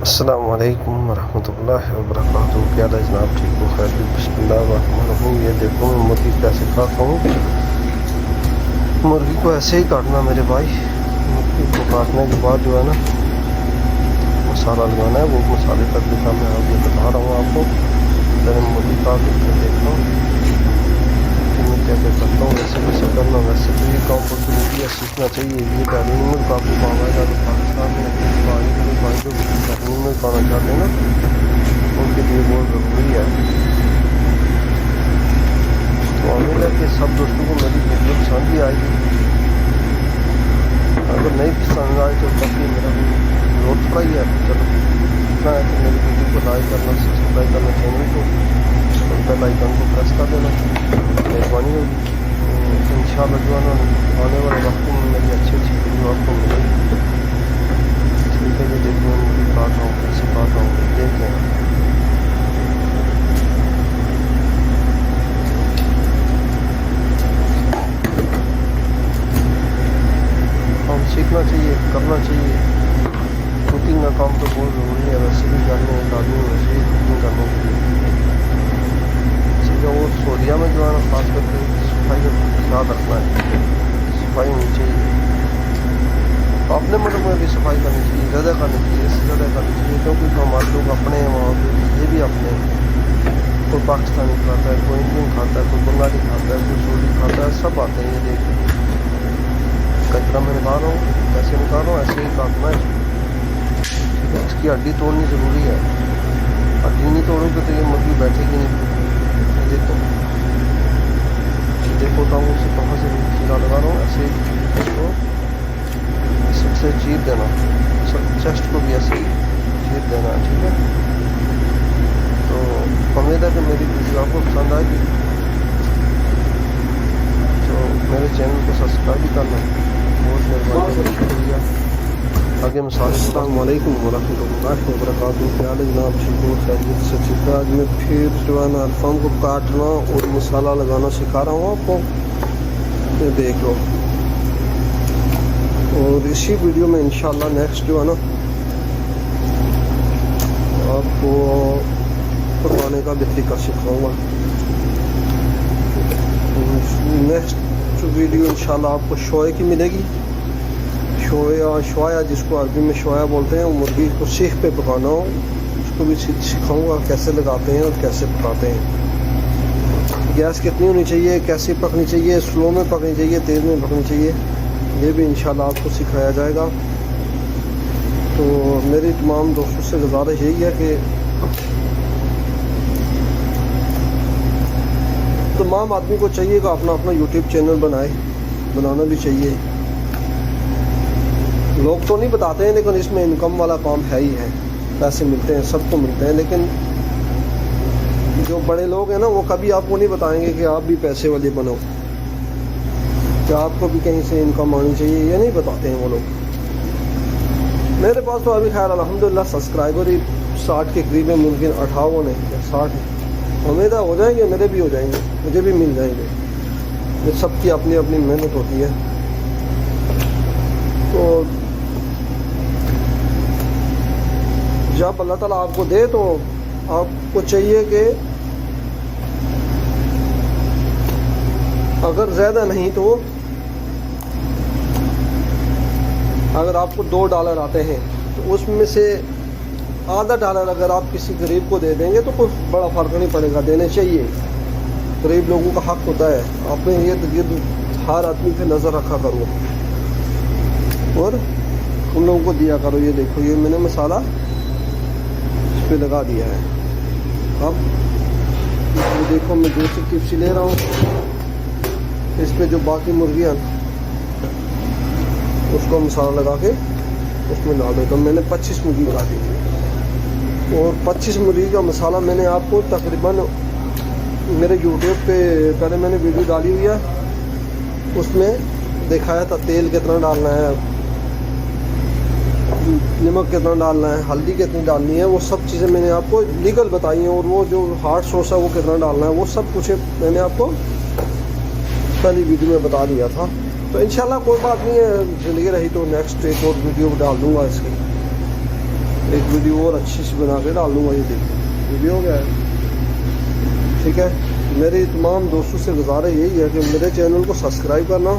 السلام علیکم ورحمۃ اللہ وبرکاتہ. کیا حال ہے جناب؟ ٹھیک ہو؟ خیر؟ بسم اللہ الرحمن الرحیم. یہ دیکھو میں مرغی کیسے کاٹتا ہوں. مرغی کو ایسے ہی کاٹنا میرے بھائی. مرغی کو کاٹنے کے بعد جو ہے نا مسالہ لگانا ہے. وہ مسالے کا طریقہ میں آگے بتا رہا ہوں آپ کو. پہلے مرغی کاٹ کے دیکھتا ہوں کہ میں کیا کیا کرتا ہوں. ویسے ویسے کرنا ویسے تو یہ کام پر ضروری ہے، سیکھنا چاہیے. یہ تعلیم میں کافی کام آئے گا. تو پاکستان میں بھائی جو تعلیم میں کھانا چاہتے ہیں نا ان کے لیے بہت ضروری ہے. تو امید ہے کہ سب دوستوں کو میری ویڈیو پسند بھی آئے گی. اگر نہیں پسند آئے تو تب بھی میرا روز تھوڑا ہی ہے. چلو اتنا ہے کہ میری ویڈیو کو لائک کرنا، سبسکرائب کرنا، چینل کو اور بیل آئیکن کو پریس کر دینا، مہربانی ہوگی. ان شاء اللہ جو ہے نا آنے والے وقتوں میں میری اچھی اچھی ویڈیو آپ کو ملے گی. ٹھیک ہے جی. دیکھیں میں کاٹ رہا ہوں، کیسے کاٹ رہا ہوں دیکھیں. ہم سیکھنا چاہیے، کرنا چاہیے. کوکنگ کا کام تو بہت ضروری ہے. ویسے بھی گھر میں ایک آدمی ویسے ہی کوکنگ کرنے کے لیے سیکھا. وہ سعودیہ میں جو ہے نا خاص کر کے صفائی کا خیال رکھنا ہے. صفائی ہونی چاہیے. اپنے ملک میں بھی صفائی کرنی چاہیے، زیادہ کرنی چاہیے، اس سے زیادہ کرنی چاہیے. کیونکہ ہمارے لوگ اپنے ہیں وہاں پہ، یہ بھی اپنے ہیں. کوئی پاکستانی کھاتا ہے، کوئی انڈین کھاتا ہے، کوئی بنگالی کھاتا ہے، کوئی سعودی کھاتا ہے. سب آتے ہیں. یہ دیکھ کچرا میں نکال رہا ہوں، کیسے نکال رہا ہوں ایسے ہی کاٹنا ہے. ٹھیک ہے. اس کی ہڈی توڑنی ضروری ہے. ہڈی نہیں توڑو گے تو یہ مرغی بیٹھے گی نہیں. دیکھو تو ہوں اسے کہاں سے چیرا لگا رہا ہوں. ایسے ہی اس کو سب سے چیر دینا. چیسٹ کو بھی ایسے ہی چیر دینا ہے. ٹھیک ہے. تو امید ہے کہ میری ویڈیو آپ کو پسند آئے گی. تو میرے چینل کو سبسکرائب بھی کرنا. بہت مہربانی، شکریہ. آگے مثال. السلام علیکم ورحمۃ اللہ وبرکاتہ. کیا حال ہے جناب؟ ٹھیک ہو؟ خیریت سے؟ ٹھیک ہے. آج میں پھر جو ہے نا الفام کو کاٹنا اور مسالہ لگانا سکھا رہا ہوں آپ کو. یہ دیکھ لو. اور اسی ویڈیو میں انشاءاللہ نیکسٹ جو ہے نا آپ کو پکانے کا بھی طریقہ سکھاؤں گا. نیکسٹ ویڈیو انشاءاللہ آپ کو شوئے کی ملے گی. شوایا جس کو عربی میں شوایا بولتے ہیں. مرغی کو سیخ پہ پکانا ہو اس کو بھی سکھاؤں گا کیسے لگاتے ہیں اور کیسے پکاتے ہیں. گیس کتنی ہونی چاہیے، کیسے پکنی چاہیے، سلو میں پکنی چاہیے، تیز میں پکنی چاہیے، یہ بھی انشاءاللہ آپ کو سکھایا جائے گا. تو میری تمام دوستوں سے گزارش یہی ہے کہ تمام آدمی کو چاہیے کہ اپنا اپنا یوٹیوب چینل بنانا بھی چاہیے. لوگ تو نہیں بتاتے ہیں لیکن اس میں انکم والا کام ہے ہی ہے. پیسے ملتے ہیں، سب کو ملتے ہیں. لیکن جو بڑے لوگ ہیں نا وہ کبھی آپ کو نہیں بتائیں گے کہ آپ بھی پیسے والے بنو، کہ آپ کو بھی کہیں سے انکم آنی چاہیے. یہ نہیں بتاتے ہیں وہ لوگ. میرے پاس تو ابھی خیر الحمدللہ سبسکرائبر ہی 60 کے قریب ہے. ممکن 58 یا 60 ہے. امید ہے ہو جائیں گے، میرے بھی ہو جائیں گے، مجھے بھی مل جائیں گے. یہ سب کی اپنی اپنی محنت ہوتی ہے. تو جب اللہ تعالیٰ آپ کو دے تو آپ کو چاہیے کہ اگر زیادہ نہیں تو اگر آپ کو $2 آتے ہیں تو اس میں سے $0.50 اگر آپ کسی غریب کو دے دیں گے تو کوئی بڑا فرق نہیں پڑے گا. دینے چاہیے. غریب لوگوں کا حق ہوتا ہے. آپ نے یہ ہر آدمی پہ نظر رکھا کرو اور ان لوگوں کو دیا کرو. یہ دیکھو یہ میں نے مسالہ اس پہ لگا دیا ہے. اب یہ دیکھو میں دوسری ٹپسی لے رہا ہوں. اس پہ جو باقی مرغیاں اس کو مسالہ لگا کے اس میں ڈال دیتا ہوں. میں نے 25 مرغی لگا دی اور 25 مرغی کا مسالہ میں نے آپ کو تقریباً میرے یوٹیوب پہ پہلے میں نے ویڈیو ڈالی ہوئی ہے. اس میں دکھایا تھا تیل کتنا ڈالنا ہے، نمک کتنا ڈالنا ہے، ہلدی کتنی ڈالنی ہے. وہ سب چیزیں میں نے آپ کو لیگل بتائی ہیں. اور وہ جو ہارڈ سوس ہے وہ کتنا ڈالنا ہے وہ سب کچھ میں نے آپ کو پہلی ویڈیو میں بتا دیا تھا. تو انشاءاللہ کوئی بات نہیں ہے، زندگی رہی تو نیکسٹ ایک اور ویڈیو ڈال دوں گا اس کی. ایک ویڈیو اور اچھی سی بنا کے ڈال دوں گا. یہ دیکھیں ویڈیو ہو گیا ہے. ٹھیک ہے, میری تمام دوستوں سے گزارش یہی ہے کہ میرے چینل کو سبسکرائب کرنا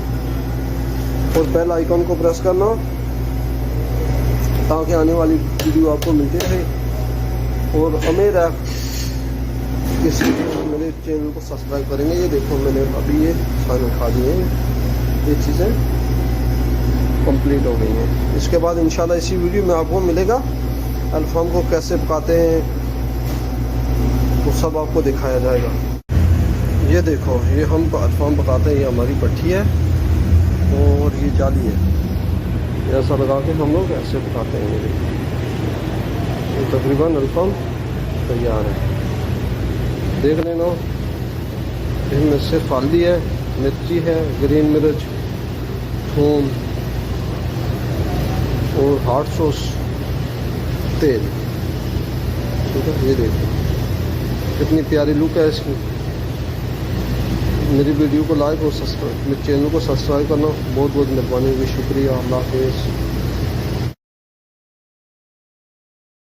اور بیل آئیکن کو پریس کرنا تاکہ آنے والی ویڈیو آپ کو ملتی رہے. اور امید ہے کہ میرے چینل کو سبسکرائب کریں گے. یہ دیکھو میں نے ابھی یہ سارے کھا دیے ہیں, یہ چیزیں کمپلیٹ ہو گئی ہیں. اس کے بعد انشاءاللہ اسی ویڈیو میں آپ کو ملے گا الفام کو کیسے پکاتے ہیں, وہ سب آپ کو دکھایا جائے گا. یہ دیکھو یہ ہم الفام پکاتے ہیں, یہ ہماری پٹھی ہے اور یہ جالی ہے. ایسا لگا کے ہم لوگ ایسے پکاتے ہیں. یہ دیکھو یہ تقریباً الفام تیار ہے. دیکھ لینا, اس میں صرف ہلدی ہے, مرچی ہے, گرین مرچ, تھوم اور ہاٹ سوس, تیل. ٹھیک ہے, یہ دیکھو کتنی پیاری لک ہے اس کی. میری ویڈیو کو لائک اور سبسکرائب, میرے چینل کو سبسکرائب کرنا. بہت بہت مہربانی ہوگی. شکریہ. اللہ حافظ.